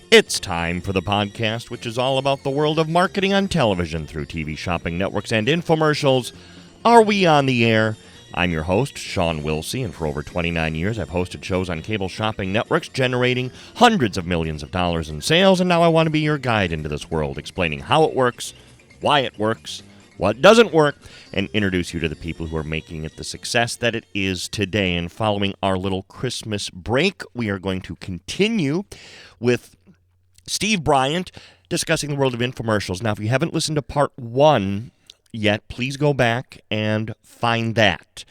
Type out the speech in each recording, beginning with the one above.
It's time for the podcast, which is all about the world of marketing on television through TV shopping networks and infomercials. Are we on the air? I'm your host, Sean Wilsey, and for over 29 years I've hosted shows on cable shopping networks generating hundreds of millions of dollars in sales, and now I want to be your guide into this world, explaining how it works, why it works, what doesn't work, and introduce you to the people who are making it the success that it is today. And following our little Christmas break, we are going to continue with Steve Bryant discussing the world of infomercials. Now, if you haven't listened to part one yet, please go back and find that,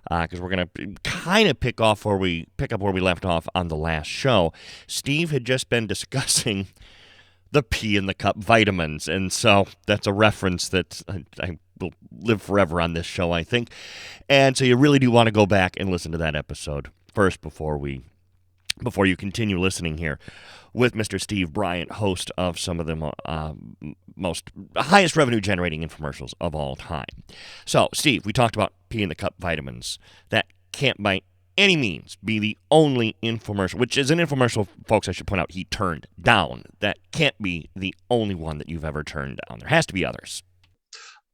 because we're going to kind of pick up where we left off on the last show. Steve had just been discussing the pea in the cup vitamins, and so that's a reference that I will live forever on this show, I think. And so you really do want to go back and listen to that episode first before you continue listening here with Mr. Steve Bryant, host of some of the highest revenue generating infomercials of all time. So, Steve, we talked about pea in the cup vitamins. That can't by any means be the only infomercial, which is an infomercial, folks, I should point out, he turned down. That can't be the only one that you've ever turned down. There has to be others.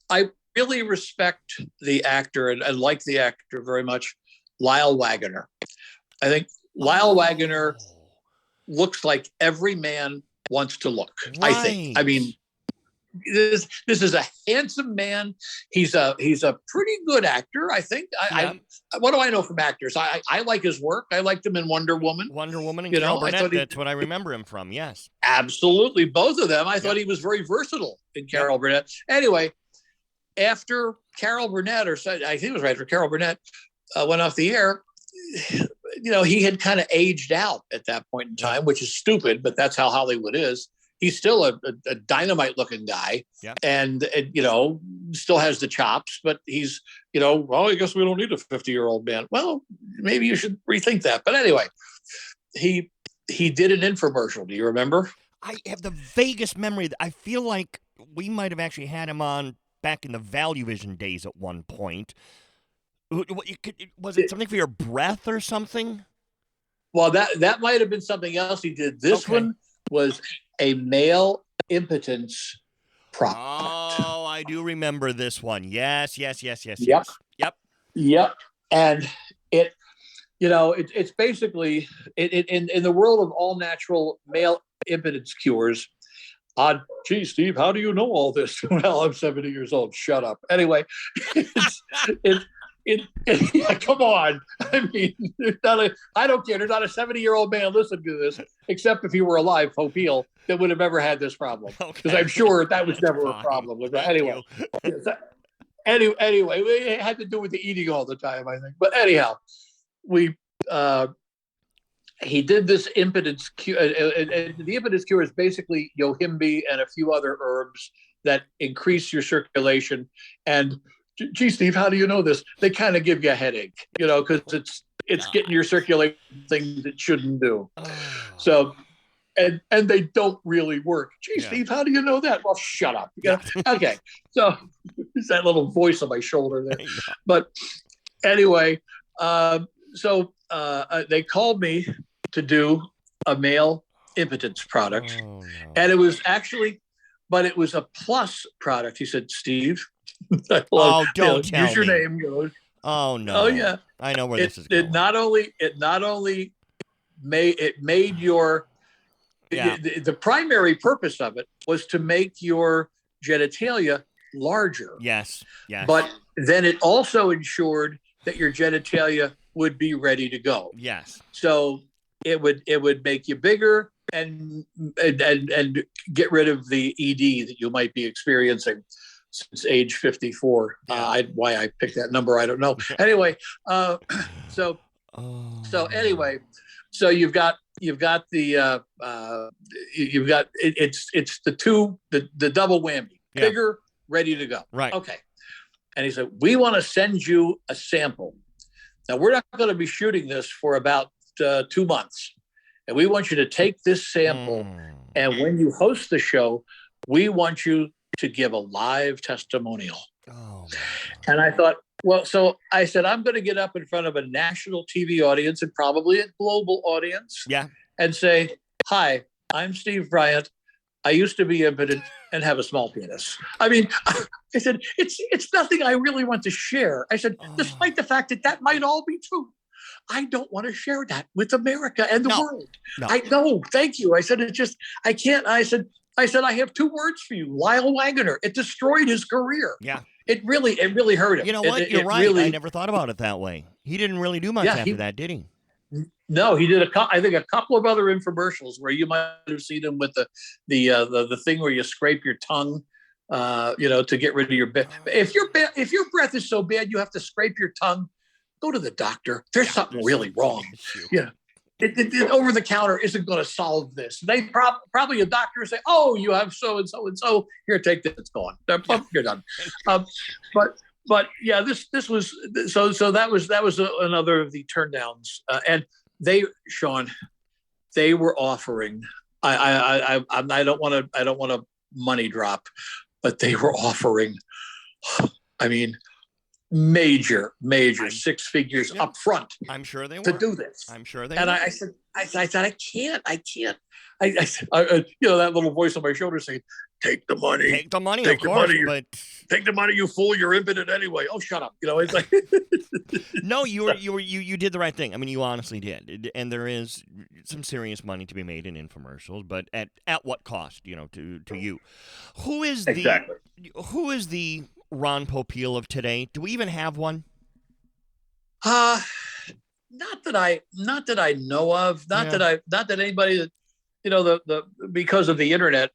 I really respect the actor and like the actor very much, Lyle Waggoner. I think Lyle Waggoner looks like every man wants to look. Right. I think. I mean, this is a handsome man. He's a pretty good actor, I think. What do I know from actors? I like his work. I liked him in Wonder Woman. And Carol Burnett. That's what I remember him from. Yes, absolutely, both of them. I thought he was very versatile in Carol Burnett. Anyway, after Carol Burnett, I think it was right after Carol Burnett went off the air, he had kind of aged out at that point in time, which is stupid, but that's how Hollywood is. He's still a dynamite-looking guy, and still has the chops. But he's, well, I guess we don't need a 50-year-old man. Well, maybe you should rethink that. But anyway, he did an infomercial. Do you remember? I have the vaguest memory. I feel like we might have actually had him on back in the Value Vision days at one point. Was it something for your breath or something? Well, that might have been something else he did. This one was a male impotence product. Oh, I do remember this one. Yes. Yep. And it's basically in the world of all natural male impotence cures. Gee, Steve, how do you know all this? Well, I'm 70 years old. Shut up. Anyway, come on. I mean, I don't care. There's not a 70-year-old man listening to this, except if he were alive, Hope Heel, that would have ever had this problem. Because I'm sure that was never a problem. Anyway, anyway, it had to do with the eating all the time, I think. But anyhow, he did this impotence cure. And the impotence cure is basically yohimbe and a few other herbs that increase your circulation. And gee, Steve, how do you know this? They kind of give you a headache, because it's getting your circulation things it shouldn't do. So, and they don't really work. Gee, Steve, how do you know that? Well, shut up. Okay. So it's that little voice on my shoulder there. But anyway, they called me to do a male impotence product. Oh, no. And it was it was a plus product. He said, Steve, don't tell me. Use your name. Oh no! Oh yeah, I know where this is going. It not only made your the primary purpose of it was to make your genitalia larger. Yes. But then it also ensured that your genitalia would be ready to go. Yes. So it would make you bigger and get rid of the ED that you might be experiencing since age 54. Why I picked that number, I don't know. Anyway, so you've got it's the double whammy, bigger, ready to go. Right. Okay. And he said, we want to send you a sample. Now we're not going to be shooting this for about 2 months, and we want you to take this sample, and when you host the show, we want you to give a live testimonial. Oh, and I thought, well, so I said, I'm going to get up in front of a national TV audience and probably a global audience, yeah, and say, hi, I'm Steve Bryant. I used to be impotent and have a small penis. I mean, I said, it's nothing I really want to share. I said, despite the fact that that might all be true, I don't want to share that with America and the world. No. I know. Thank you. I said, I can't. I said, I have two words for you. Lyle Waggoner. It destroyed his career. Yeah. It really hurt him. You know what? You're right. Really, I never thought about it that way. He didn't really do much after that, did he? No, he did I think a couple of other infomercials where you might have seen him with the thing where you scrape your tongue, to get rid of your breath. If your breath is so bad you have to scrape your tongue, go to the doctor. There's something really wrong. Yeah. It over the counter isn't going to solve this. They probably a doctor will say, "Oh, you have so and so and so. Here, take this. It's gone. You're done." But yeah, this was so that was another of the turndowns, and Sean, they were offering. I don't want to money drop, but they were offering. I mean, major six figures up front. I'm sure they were to do this. I'm sure they. And were. I said, I can't. I said, that little voice on my shoulder saying, "Take the money. Take the money. Take of the course, money. But take the money, you fool. You're impotent anyway." Oh, shut up. It's like. No, you did the right thing. I mean, you honestly did, and there is some serious money to be made in infomercials, but at what cost? To you. Who is the Ron Popeil of today? Do we even have one? Not that I know of. Not that anybody that the because of the internet,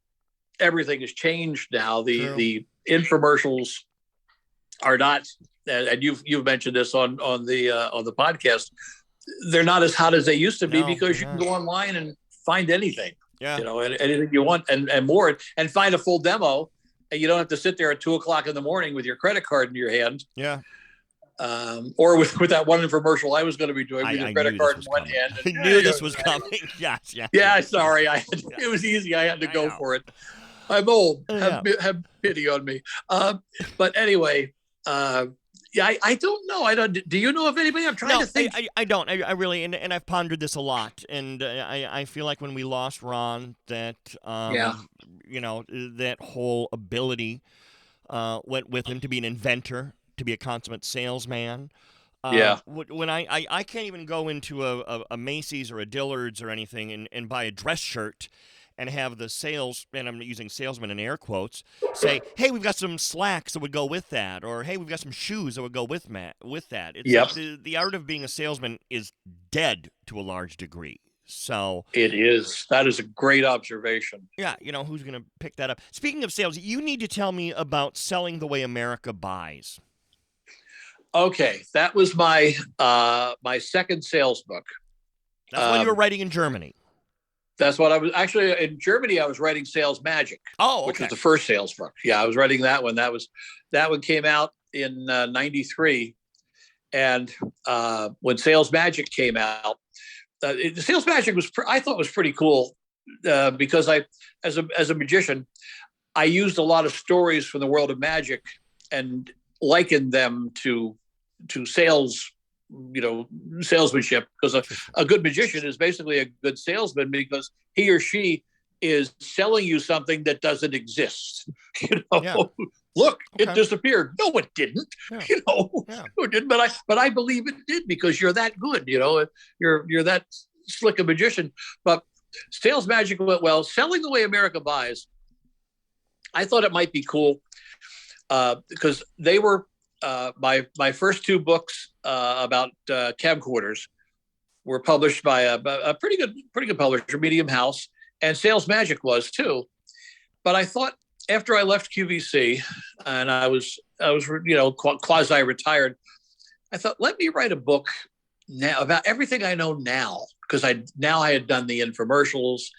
everything has changed now. The infomercials are not, and you've mentioned this on the podcast. They're not as hot as they used to be because you can go online and find anything. Yeah. Anything you want and more, and find a full demo. And you don't have to sit there at 2:00 in the morning with your credit card in your hand. Yeah. Or with that one infomercial I was going to be doing with your credit card in one hand. I knew this was coming. Yes. Yeah. Sorry. It was easy. I had to go for it. I'm old. Have pity on me. But anyway, I don't know. I don't. Do you know of anybody? I'm trying to think. I don't. I really, and I've pondered this a lot, and I feel like when we lost Ron, that that whole ability went with him to be an inventor, to be a consummate salesman. When I can't even go into a Macy's or a Dillard's or anything and buy a dress shirt and have the sales, and I'm using salesman in air quotes, say, "Hey, we've got some slacks that would go with that," or "Hey, we've got some shoes that would go with that." It's like the art of being a salesman is dead to a large degree. So it is. That is a great observation. Yeah, who's going to pick that up? Speaking of sales, you need to tell me about Selling the Way America Buys. Okay, that was my my second sales book. That's when you were writing in Germany. That's what I was actually in Germany. I was writing Sales Magic, which was the first sales book. Yeah, I was writing that one. That one came out in '93, and when Sales Magic came out, Sales Magic I thought was pretty cool because as a magician, I used a lot of stories from the world of magic and likened them to sales. Salesmanship, because a good magician is basically a good salesman because he or she is selling you something that doesn't exist. Look, it disappeared. No, it didn't. No, it didn't. But I believe it did because you're that good. You're that slick a magician. But Sales Magic went well. Selling the Way America Buys, I thought it might be cool because they were. My first two books about camcorders were published by a pretty good publisher, Medium House, and Sales Magic was too. But I thought after I left QVC and I was quasi retired, I thought, let me write a book now about everything I know now, because I had done the infomercials,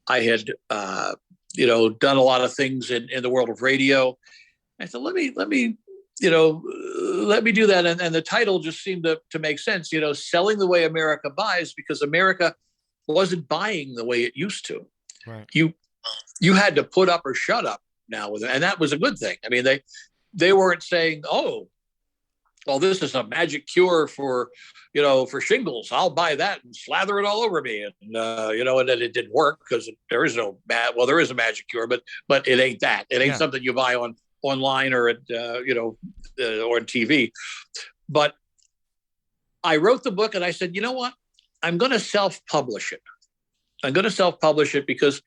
I had done a lot of things in the world of radio. I thought, let me do that. And the title just seemed to make sense, Selling the Way America Buys, because America wasn't buying the way it used to. Right. You had to put up or shut up now with it. And that was a good thing. I mean, they weren't saying, oh, oh, this is a magic cure for, for shingles. I'll buy that and slather it all over me. And, and then it didn't work because there is there is a magic cure, but it ain't that. It ain't something you buy online or or on TV. But I wrote the book and I said, you know what? I'm going to self-publish it. I'm going to self-publish it because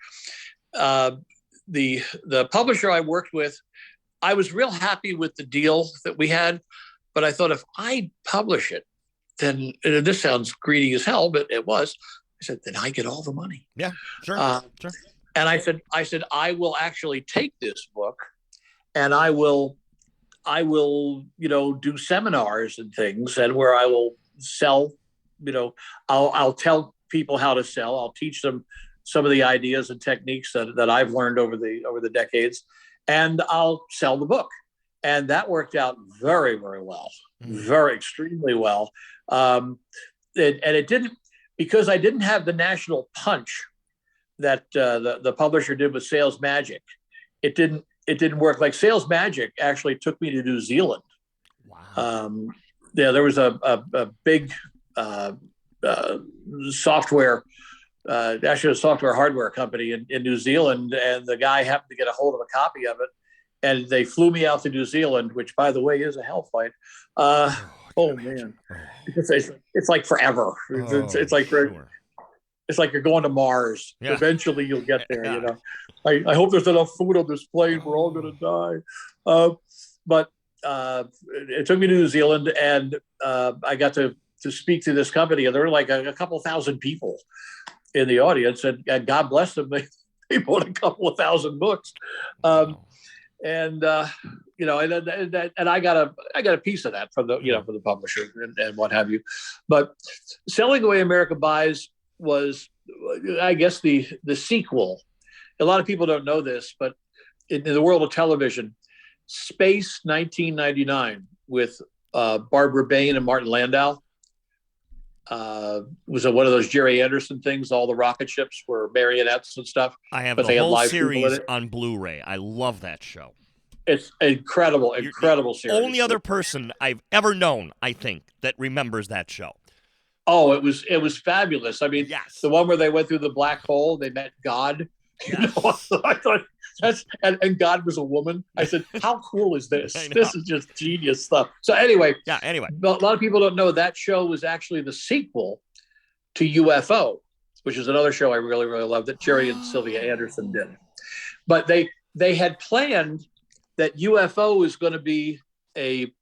the publisher I worked with, I was real happy with the deal that we had, but I thought if I publish it, then this sounds greedy as hell, but it was. I said, then I get all the money. Yeah, sure. Sure. And I said, I will actually take this book and I will, do seminars and things, and where I will sell, I'll tell people how to sell. I'll teach them some of the ideas and techniques that I've learned over the decades, and I'll sell the book. And that worked out very, very well, very extremely well. It didn't, because I didn't have the national punch that the publisher did with Sales Magic. It didn't work. Like Sales Magic actually took me to New Zealand. Wow. There was a big software, actually a software hardware company in New Zealand, and the guy happened to get a hold of a copy of it, and they flew me out to New Zealand, which, by the way, is a hell fight. Oh man, it's like forever. It's like it's like you're going to Mars. Yeah. Eventually, you'll get there. Yeah. I hope there's enough food on this plane. We're all going to die. But it took me to New Zealand, and I got to speak to this company, and there were like a couple thousand people in the audience, and God bless them, they bought a couple of thousand books. Wow. And and I got a piece of that from the publisher and what have you. But Selling Away America Buys was, I guess, the sequel. A lot of people don't know this, but in the world of television, Space 1999 with Barbara Bain and Martin Landau was one of those Jerry Anderson things. All the rocket ships were marionettes and stuff. I have the whole series on Blu-ray. I love that show. It's incredible series. Only other person I've ever known, I think, that remembers that show. Oh, it was fabulous. I mean, yes. The one where they went through the black hole, they met God. Yes. I thought and God was a woman. I said, how cool is this? This is just genius stuff. So anyway, a lot of people don't know that show was actually the sequel to UFO, which is another show I really, really love that Jerry and Sylvia Anderson did. But they had planned that UFO was going to be the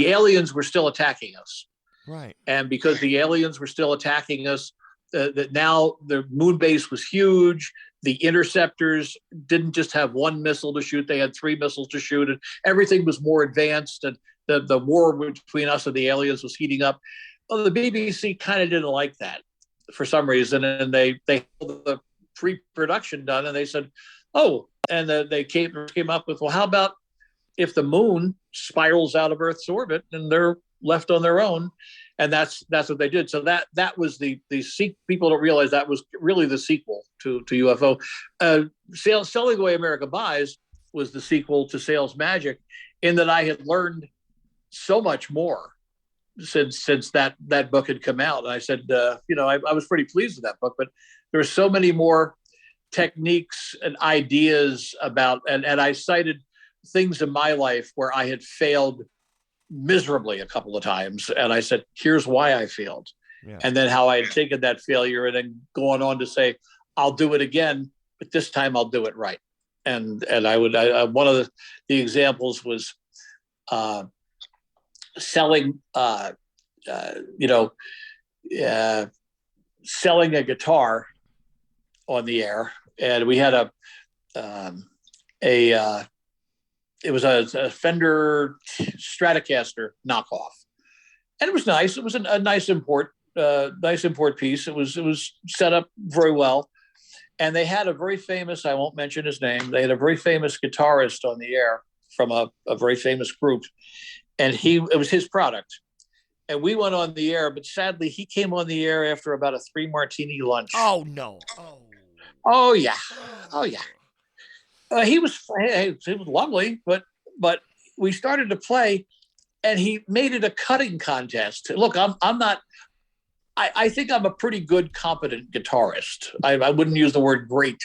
aliens were still attacking us. Right. And because the aliens were still attacking us, that now the moon base was huge. The interceptors didn't just have one missile to shoot; they had 3 missiles to shoot, and everything was more advanced. And the war between us and the aliens was heating up. Well, the BBC kind of didn't like that for some reason, and they had the pre-production done, and they said, "Oh," and they came up with, "Well, how about if the moon spirals out of Earth's orbit and they're left on their own?" And that's what they did. So that was the people don't realize that was really the sequel to UFO. Selling Away America Buys was the sequel to Sales Magic, in that I had learned so much more since that book had come out. And I said, I was pretty pleased with that book, but there were so many more techniques and ideas about, and I cited things in my life where I had failed miserably a couple of times, and I said, here's why I failed. Yeah. And then how I had taken that failure and then going on to say, I'll do it again, but this time I'll do it right. And I one of the examples was selling selling a guitar on the air, and we had it was a Fender Stratocaster knockoff, and it was nice. It was a nice import piece. It was set up very well, and they had a very famous, I won't mention his name, they had a very famous guitarist on the air from a very famous group, and it was his product. And we went on the air, but sadly he came on the air after about a 3 martini lunch. Oh no. Oh yeah. He was lovely, but we started to play, and he made it a cutting contest. Look, I'm not. I think I'm a pretty good, competent guitarist. I wouldn't use the word great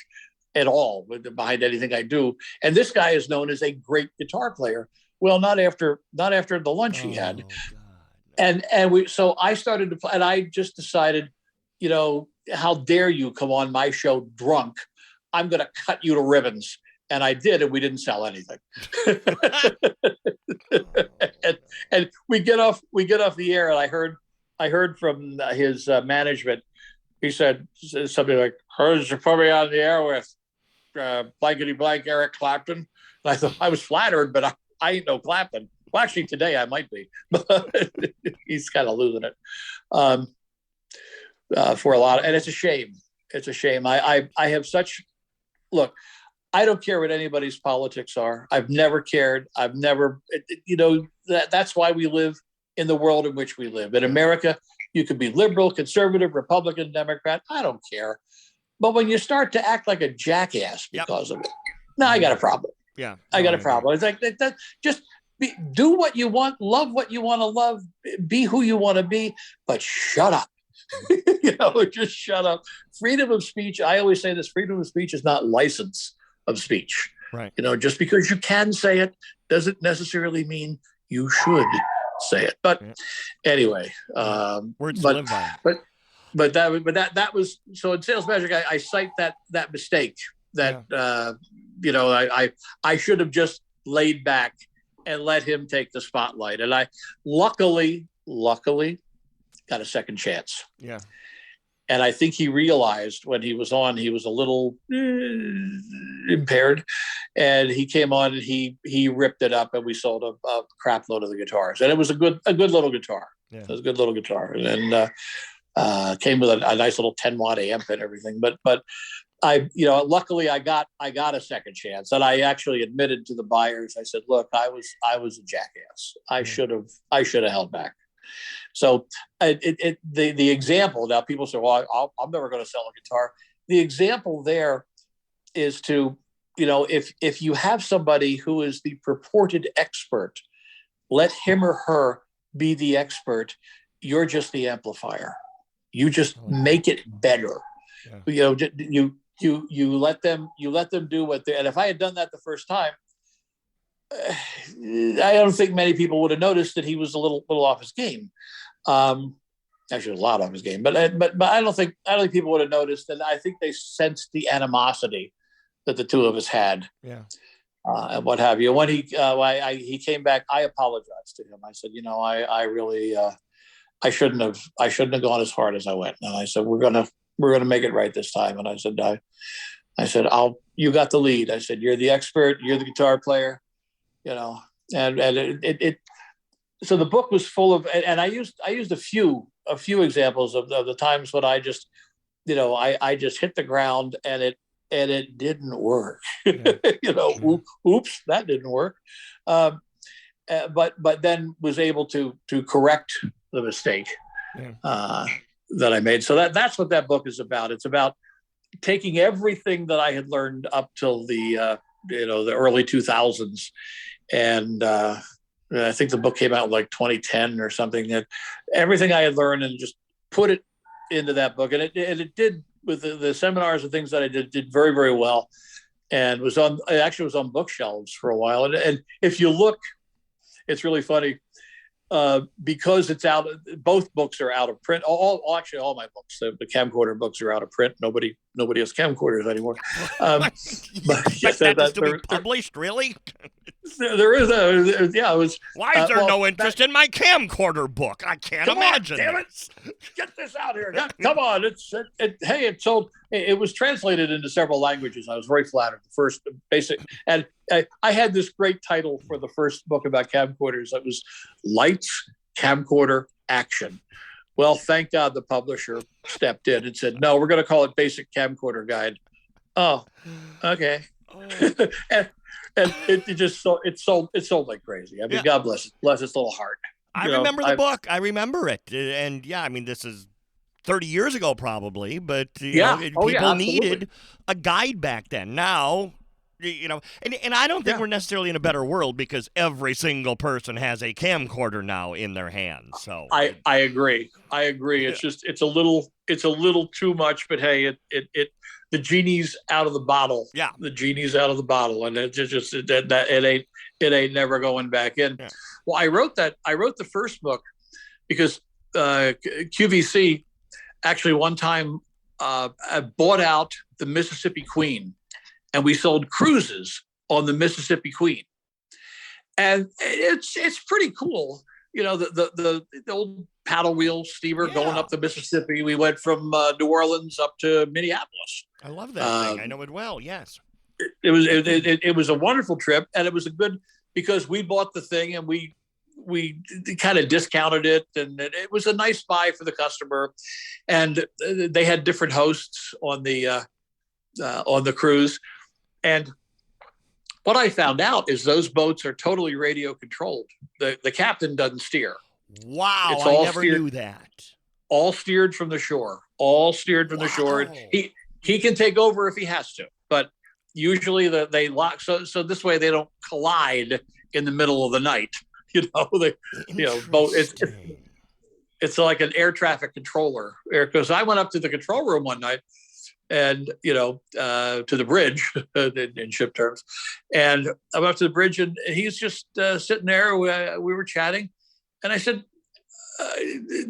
at all behind anything I do. And this guy is known as a great guitar player. Well, not after the lunch he had. God. So I started to play, and I just decided, how dare you come on my show drunk? I'm going to cut you to ribbons. And I did, and we didn't sell anything. and we get off the air, and I heard from his management. He said something like, "Heard you put me on the air with blankety blank Eric Clapton." And I thought I was flattered, but I ain't no Clapton. Well, actually, today I might be, but he's kind of losing it for a lot, and it's a shame. It's a shame. I have such look. I don't care what anybody's politics are. I've never cared. I've never, that's why we live in the world in which we live. In America, you could be liberal, conservative, Republican, Democrat. I don't care. But when you start to act like a jackass because of it, now I got a problem. Yeah. I got a problem. It's like that just do what you want, love what you want to love, be who you want to be, but shut up. Just shut up. Freedom of speech. I always say this: freedom of speech is not license of speech. Right. Just because you can say it doesn't necessarily mean you should say it. But anyway, words to live by. But that was so in Sales Magic. I cite that mistake that I should have just laid back and let him take the spotlight. And I luckily got a second chance. Yeah. And I think he realized when he was on, he was a little impaired, and he came on and he ripped it up, and we sold a crap load of the guitars. And it was a good little guitar. Yeah. It was a good little guitar, and then came with a nice little 10-watt amp and everything. But I, luckily I got a second chance, and I actually admitted to the buyers. I said, look, I was a jackass. I should have held back. So the example, now people say, well, I'm never going to sell a guitar. The example there is to, if you have somebody who is the purported expert, let him or her be the expert. You're just the amplifier. You just make it better. Yeah. You let them do what they, and if I had done that the first time, I don't think many people would have noticed that he was a little off his game. Actually, a lot off his game, but I don't think people would have noticed. And I think they sensed the animosity that the two of us had. Yeah. And what have you. When he came back, I apologized to him. I said, I really I shouldn't have gone as hard as I went. And I said, we're gonna make it right this time. And I said, you got the lead. I said, you're the expert. You're the guitar player. And it so the book was full of, and I used a few examples of the times when I just, I just hit the ground and it didn't work. Yeah. Oops, that didn't work. But then was able to correct the mistake that I made. So that's what that book is about. It's about taking everything that I had learned up till the early 2000s. And I think the book came out in like 2010 or something, that everything I had learned and just put it into that book. And it did, with the seminars and things that I did very, very well. And it actually was on bookshelves for a while. And if you look, it's really funny. Because it's out, both books are out of print. Actually, all my books, the camcorder books, are out of print. Nobody has camcorders anymore. But yes, that is to be published, really? There is it was. Why is there no interest in my camcorder book? I can't imagine. Damn it! Get this out here! Come on! Hey, it's sold. It was translated into several languages. I was very flattered. The first basic, and I had this great title for the first book about camcorders. It was Lights, Camcorder, Action. Well, thank God the publisher stepped in and said, no, we're going to call it Basic Camcorder Guide. Oh, okay. and it sold like crazy. I mean, God bless its little heart. I remember the book. I remember it. And yeah, I mean, this is 30 years ago probably, but people needed a guide back then. Now And I don't think we're necessarily in a better world because every single person has a camcorder now in their hands. So I agree. It's just it's a little too much. But hey, the genie's out of the bottle. Yeah, the genie's out of the bottle, and it ain't never going back in. Yeah. Well, I wrote the first book because QVC actually one time bought out the Mississippi Queen, and we sold cruises on the Mississippi Queen, and it's pretty cool. The old paddle wheel steamer going up the Mississippi. We went from New Orleans up to Minneapolis. I love that thing. I know it well. Yes, it was a wonderful trip, and it was a good because we bought the thing and we kind of discounted it, and it was a nice buy for the customer. And they had different hosts on the cruise, and what I found out is those boats are totally radio controlled. The captain doesn't steer. Wow, I never knew that. All steered from the shore. All steered from the shore. He can take over if he has to, but usually they lock. So this way they don't collide in the middle of the night. Boat. It's like an air traffic controller. Because I went up to the control room one night, and to the bridge in ship terms, and I went up to the bridge, and he's just sitting there. We were chatting, and I said,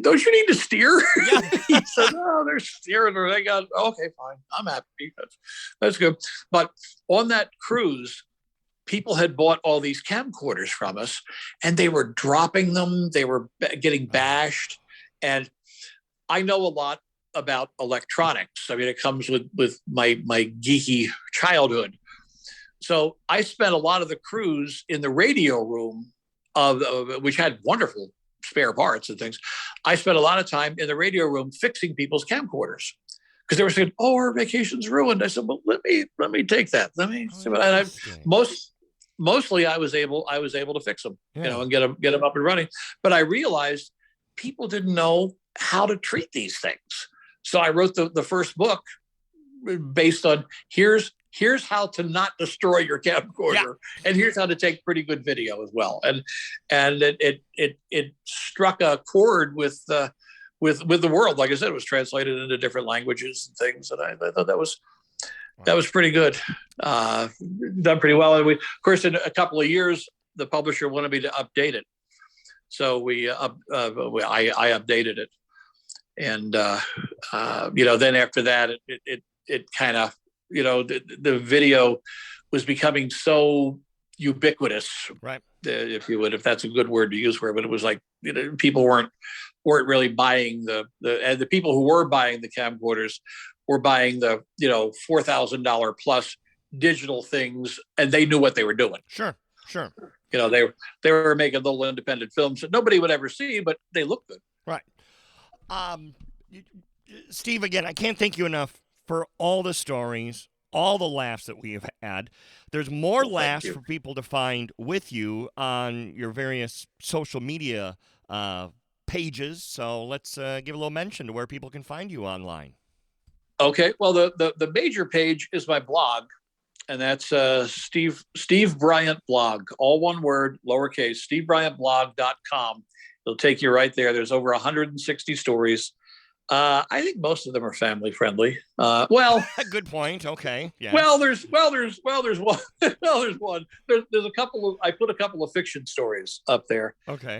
"Don't you need to steer?" Yeah. He said, "No, they're steering." Or they got okay, fine. I'm happy. That's good. But on that cruise, people had bought all these camcorders from us, and they were dropping them. They were getting bashed, and I know a lot about electronics. I mean, it comes with my geeky childhood. So I spent a lot of the cruise in the radio room which had wonderful spare parts and things. I spent a lot of time in the radio room fixing people's camcorders because they were saying, "Oh, our vacation's ruined." I said, "Well, let me take that. Let me." And mostly I was able to fix them, and get them up and running. But I realized people didn't know how to treat these things. So I wrote the first book based on here's how to not destroy your camcorder, and here's how to take pretty good video as well. And it struck a chord with the world. Like I said, it was translated into different languages and things, and I thought that was pretty good. Done pretty well. And of course, in a couple of years, the publisher wanted me to update it, so I updated it. And then after that, it kind of the video was becoming so ubiquitous, right? If you would, if that's a good word to use for it. But it was like people weren't really buying and the people who were buying the camcorders were buying the $4,000 plus digital things, and they knew what they were doing. Sure. They were making little independent films that nobody would ever see, but they look good. Right. Steve, again, I can't thank you enough for all the stories, all the laughs that we have had. There's more laughs for people to find with you on your various social media pages. So let's give a little mention to where people can find you online. Okay. Well, the major page is my blog, and that's Steve Bryant blog, all one word, lowercase, stevebryantblog.com. It'll take you right there. There's over 160 stories. I think most of them are family friendly. Good point. Okay. Yeah. Well, there's one. There's a couple of. I put a couple of fiction stories up there. Okay.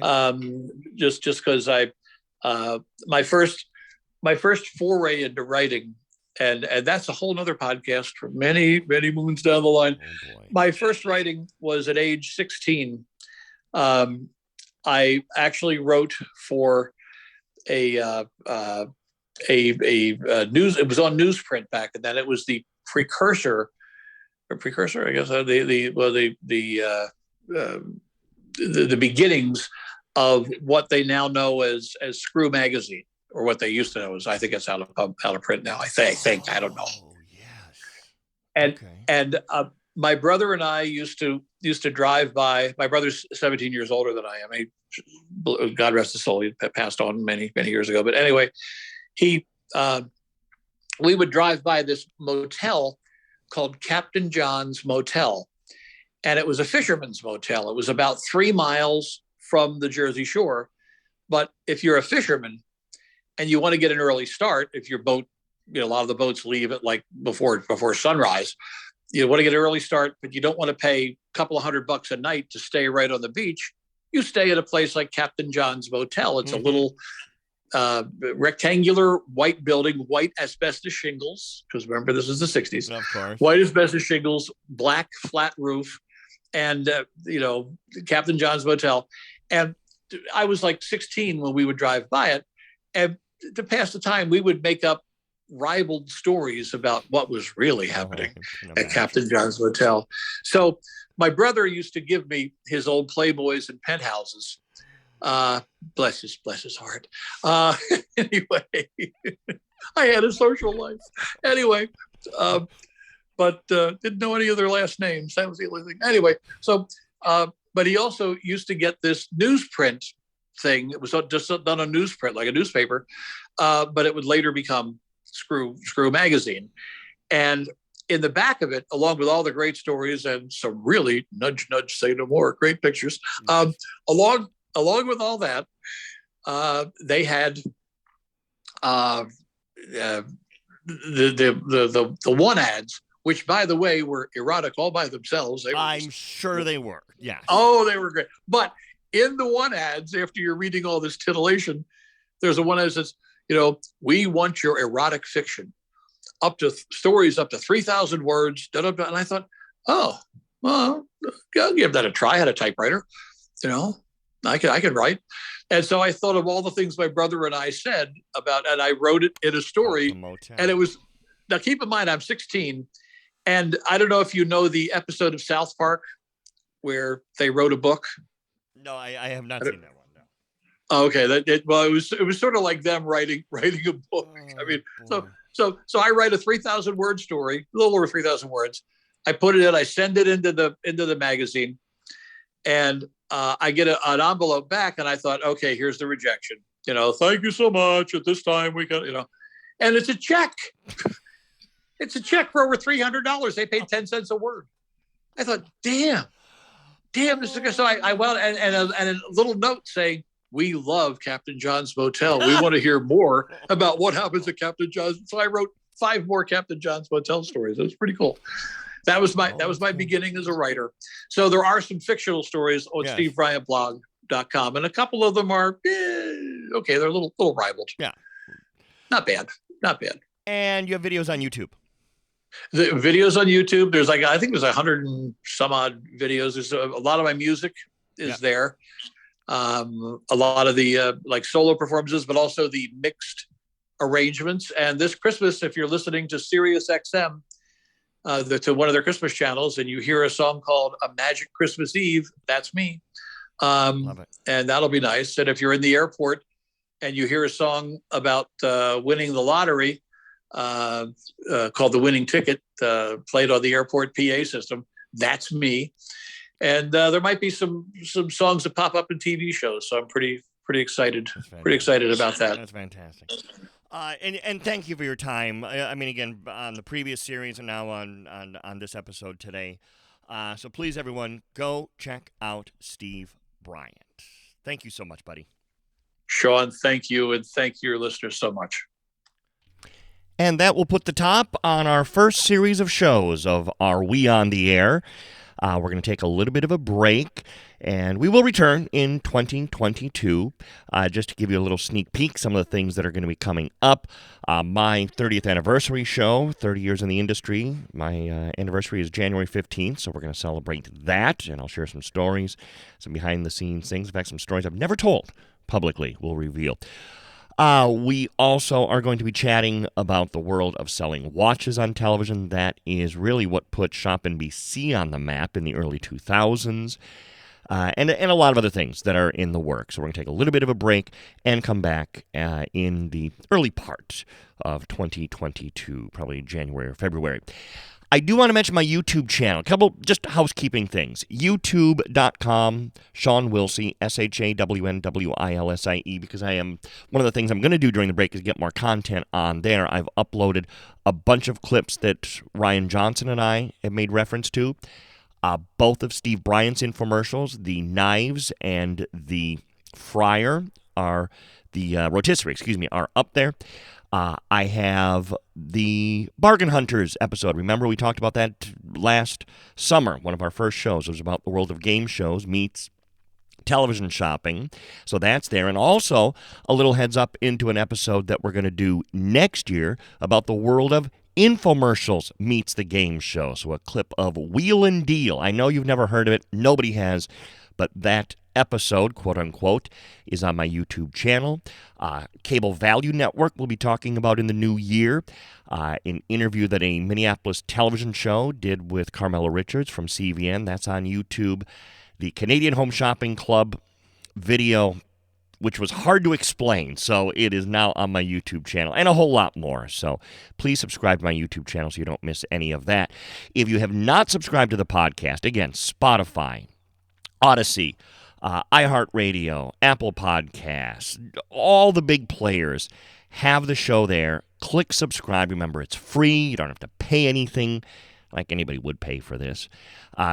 Just because my first foray into writing, and that's a whole nother podcast for many moons down the line. Oh, boy. My first writing was at age 16. I actually wrote for a news. It was on newsprint back then. It was the precursor, I guess. The beginnings of what they now know as Screw Magazine, or what they used to know as. I think it's out of print now. I think I don't know. Oh yes. And my brother and I used to drive by. My brother's 17 years older than I am. God rest his soul. He passed on many years ago. But anyway, we would drive by this motel called Captain John's Motel. And it was a fisherman's motel. It was about 3 miles from the Jersey Shore. But if you're a fisherman and you want to get an early start, if your boat, a lot of the boats leave at like before sunrise, you want to get an early start, but you don't want to pay a couple of $100 a night to stay right on the beach. You stay at a place like Captain John's Motel. It's a little rectangular white building, white asbestos shingles, because remember, this is the 60s. Of course. White asbestos shingles, black flat roof, and, Captain John's Motel. And I was like 16 when we would drive by it. And to pass the time, we would make up ribald stories about what was really happening at Captain John's Motel. So my brother used to give me his old Playboys and penthouses. Bless his heart. Anyway, I had a social life. Anyway, but didn't know any of their last names. That was the only thing. Anyway, so, but he also used to get this newsprint thing. It was just done on newsprint, like a newspaper, but it would later become Screw Magazine. And in the back of it, along with all the great stories and some really nudge, say no more, great pictures, along with all that, they had the one ads, which, by the way, were erotic all by themselves. I'm sure they were. Yeah. Oh, they were great. But in the one ads, after you're reading all this titillation, there's a one ad that says, we want your erotic fiction, stories up to 3,000 words. And I thought, oh, well, I'll give that a try. I had a typewriter, I could write. And so I thought of all the things my brother and I said about, and I wrote it in a story. And it was, now keep in mind, I'm 16. And I don't know if you know the episode of South Park where they wrote a book. No, I have not seen that one. No. Oh, okay. It was sort of like them writing a book. I mean, so I write a 3,000 word story, a little over 3,000 words. I put it in, I send it into the magazine, and I get an envelope back, and I thought, okay, here's the rejection. Thank you so much. At this time, we got, and it's a check. It's a check for over $300. They paid 10 cents a word. I thought, damn, this is good. So I went and a little note saying, we love Captain John's Motel. We want to hear more about what happens at Captain John's. So I wrote 5 more Captain John's Motel stories. It was pretty cool. That was my beginning as a writer. So there are some fictional stories on SteveBryantBlog.com, and a couple of them are okay. They're a little ribald. Yeah, not bad. And you have videos on YouTube. The videos on YouTube. There's I think there's 100 and some odd videos. There's a lot of my music is there. A lot of the solo performances, but also the mixed arrangements. And this Christmas, if you're listening to Sirius XM, to one of their Christmas channels, and you hear a song called "A Magic Christmas Eve," that's me. Love it. And that'll be nice. And if you're in the airport and you hear a song about winning the lottery, called "The Winning Ticket," played on the airport PA system, that's me. And there might be some songs that pop up in TV shows, so I'm pretty excited. Pretty excited about that. That's fantastic. And thank you for your time. I mean, again, on the previous series and now on this episode today. So please, everyone, go check out Steve Bryant. Thank you so much, buddy. Sean, thank you, and thank your listeners so much. And that will put the top on our first series of shows of Are We on the Air? We're going to take a little bit of a break, and we will return in 2022. Just to give you a little sneak peek, some of the things that are going to be coming up. My 30th anniversary show, 30 years in the industry. My anniversary is January 15th, so we're going to celebrate that, and I'll share some stories, some behind-the-scenes things. In fact, some stories I've never told publicly we'll reveal. We also are going to be chatting about the world of selling watches on television. That is really what put Shop NBC on the map in the early 2000s, and a lot of other things that are in the works. So we're going to take a little bit of a break and come back in the early part of 2022, probably January or February. I do want to mention my YouTube channel. A couple just housekeeping things. YouTube.com, Sean Wilsie, ShawnWilsie, because one of the things I'm going to do during the break is get more content on there. I've uploaded a bunch of clips that Ryan Johnson and I have made reference to. Both of Steve Bryant's infomercials, the knives and the fryer rotisserie, are up there. I have the Bargain Hunters episode. Remember we talked about that last summer, one of our first shows. It was about the world of game shows meets television shopping. So that's there. And also a little heads up into an episode that we're going to do next year about the world of infomercials meets the game show. So a clip of Wheel and Deal. I know you've never heard of it. Nobody has. But that episode, quote unquote, is on my YouTube channel. Cable Value Network will be talking about in the new year. An interview that a Minneapolis television show did with Carmela Richards from CVN. That's on YouTube. The Canadian Home Shopping Club video, which was hard to explain, so it is now on my YouTube channel, and a whole lot more. So please subscribe to my YouTube channel so you don't miss any of that. If you have not subscribed to the podcast, again, Spotify, Odyssey, iHeartRadio, Apple Podcasts, all the big players have the show there. Click subscribe. Remember, it's free. You don't have to pay anything, like anybody would pay for this.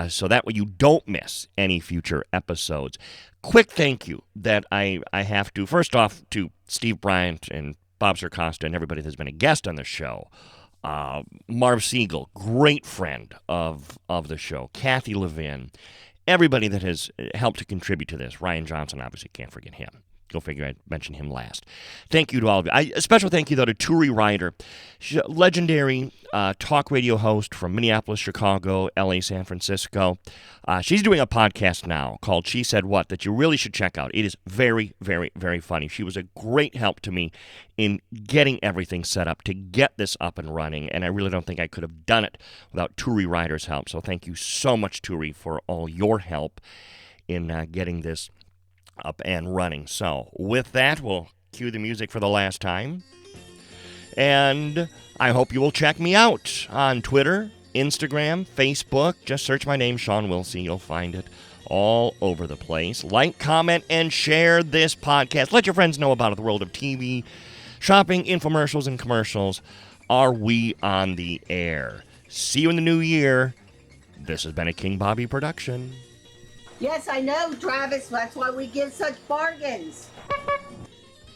So that way you don't miss any future episodes. Quick thank you that I have to, first off, to Steve Bryant and Bob Circosta and everybody that's been a guest on the show. Marv Siegel, great friend of the show. Kathy Levin. Everybody that has helped to contribute to this. Ryan Johnson, obviously, can't forget him. Go figure, I'd mention him last. Thank you to all of you. A special thank you, though, to Turi Ryder, legendary talk radio host from Minneapolis, Chicago, L.A., San Francisco. She's doing a podcast now called She Said What that you really should check out. It is very, very, very funny. She was a great help to me in getting everything set up to get this up and running, and I really don't think I could have done it without Turi Ryder's help. So thank you so much, Turi, for all your help in getting this up and running. So with that, we'll cue the music for the last time. And I hope you will check me out on Twitter, Instagram, Facebook. Just search my name, Sean Wilsie. You'll find it all over the place. Like, comment, and share this podcast. Let your friends know about it, the world of TV, shopping, infomercials, and commercials. Are we on the air? See you in the new year. This has been a King Bobby production. Yes, I know, Travis. That's why we give such bargains.